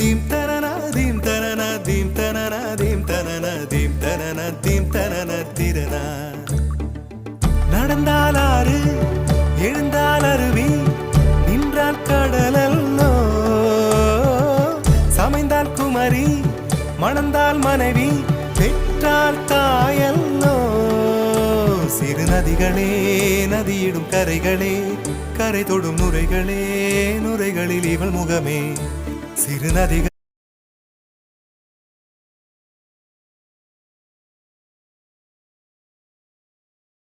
Theme தனனா theme தனனா theme தனனா தீம் தனனா தீம் தனனா தீம் தனன திரனா. நடந்தால் ஆறு எழுந்தால் அருவி நின்றால் கடலல்லோ, சமைந்தால் குமரி மணந்தால் மனைவி பெற்றால் தாயல்லோ. சிறு நதிகளே நதியிடும் கரைகளே கரை தொடும் நுரைகளே நுரைகளில் இவள் முகமே. சிறு நதிகள்